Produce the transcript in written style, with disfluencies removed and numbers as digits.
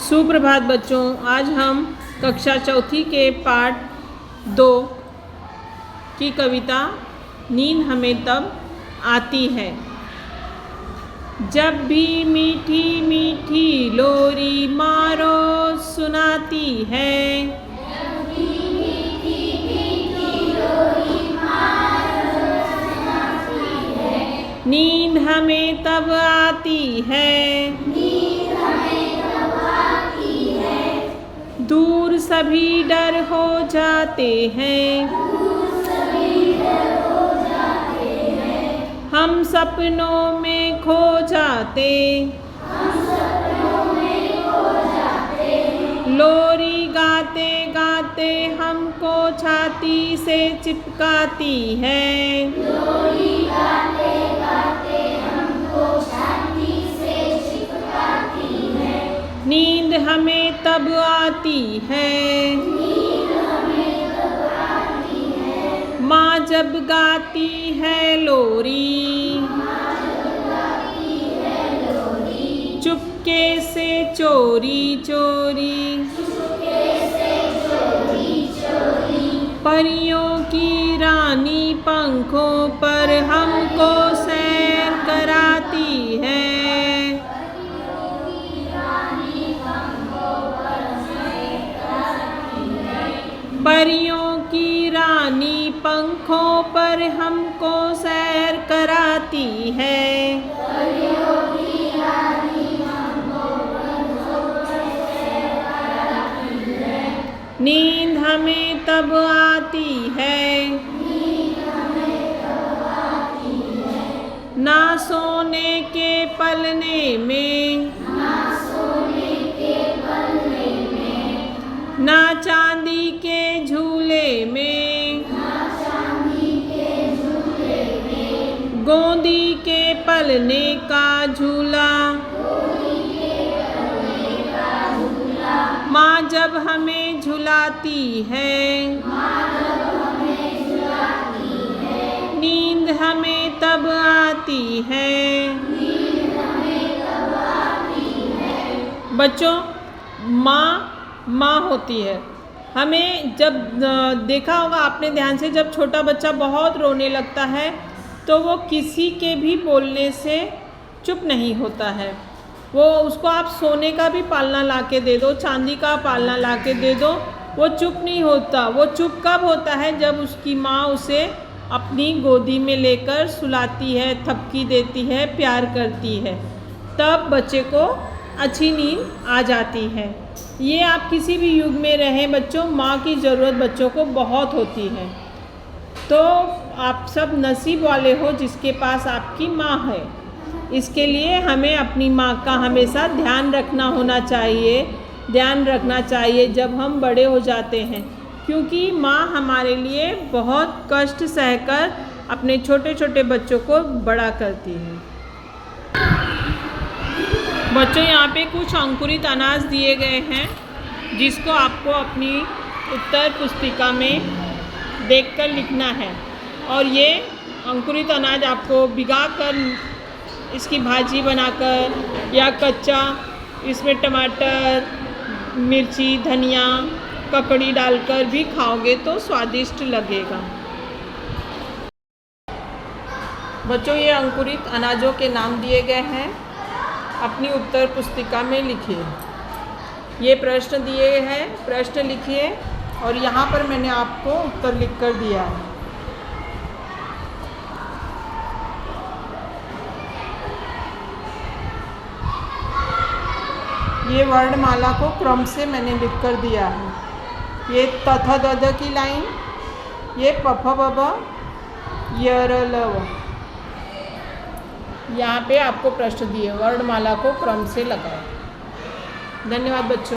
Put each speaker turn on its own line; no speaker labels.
सुप्रभात बच्चों, आज हम कक्षा चौथी के पाठ 2 की कविता नींद हमें तब आती है जब भी मीठी मीठी लोरी माँ रोज सुनाती है।
जब भी मीठी मीठी लोरी माँ रोज सुनाती है,
नींद हमें तब आती है,
नींद हमें तब आती है,
दूर सभी डर हो जाते हैं,
दूर सभी डर हो जाते हैं,
हम सपनों में खो जाते,
हम सपनों में खो जाते हैं,
लोरी गाते गाते हमको छाती से चिपकाती है।
लोरी गाते गाते हमको छाती से चिपकाती है,
नींद हमें तब आती है,
नींद हमें तब आती है,
माँ जब गाती है लोरी,
माँ जब गाती है लोरी,
चुपके से चोरी चोरी,
चुपके से चोरी चोरी,
परियों की रानी पंखों पर हमको सैर कराती है। परियों की रानी पंखों पर हमको सैर कराती है। नींद हमें तब आती है, ना सोने के पलने में, ना चांदी के झूले में, गोंदी के पलने का झूला, माँ जब हमें झुलाती है, नींद हमें तब आती है। बच्चों, माँ होती है। हमें जब देखा होगा आपने ध्यान से, जब छोटा बच्चा बहुत रोने लगता है तो वो किसी के भी बोलने से चुप नहीं होता है। वो उसको आप सोने का भी पालना ला के दे दो, चांदी का पालना ला के दे दो, वो चुप नहीं होता। वो चुप कब होता है? जब उसकी माँ उसे अपनी गोदी में लेकर सुलाती है, थपकी देती है, प्यार करती है, तब बच्चे को अच्छी नींद आ जाती है। ये आप किसी भी युग में रहें बच्चों, माँ की ज़रूरत बच्चों को बहुत होती है। तो आप सब नसीब वाले हो जिसके पास आपकी माँ है। इसके लिए हमें अपनी माँ का हमेशा ध्यान रखना चाहिए जब हम बड़े हो जाते हैं, क्योंकि माँ हमारे लिए बहुत कष्ट सहकर अपने छोटे छोटे बच्चों को बड़ा करती है। बच्चों, यहाँ पे कुछ अंकुरित अनाज दिए गए हैं जिसको आपको अपनी उत्तर पुस्तिका में देखकर लिखना है। और ये अंकुरित अनाज आपको भिगाकर इसकी भाजी बनाकर या कच्चा इसमें टमाटर, मिर्ची, धनिया, ककड़ी डालकर भी खाओगे तो स्वादिष्ट लगेगा। बच्चों, ये अंकुरित अनाजों के नाम दिए गए हैं, अपनी उत्तर पुस्तिका में लिखिए। ये प्रश्न दिए हैं, प्रश्न लिखिए और यहाँ पर मैंने आपको उत्तर लिखकर दिया है। ये वर्णमाला को क्रम से मैंने लिखकर दिया है। ये तथ दध की लाइन, ये पफ बब यर लव, यहाँ पे आपको प्रश्न दिए, वर्णमाला को क्रम से लगाओ। धन्यवाद बच्चों।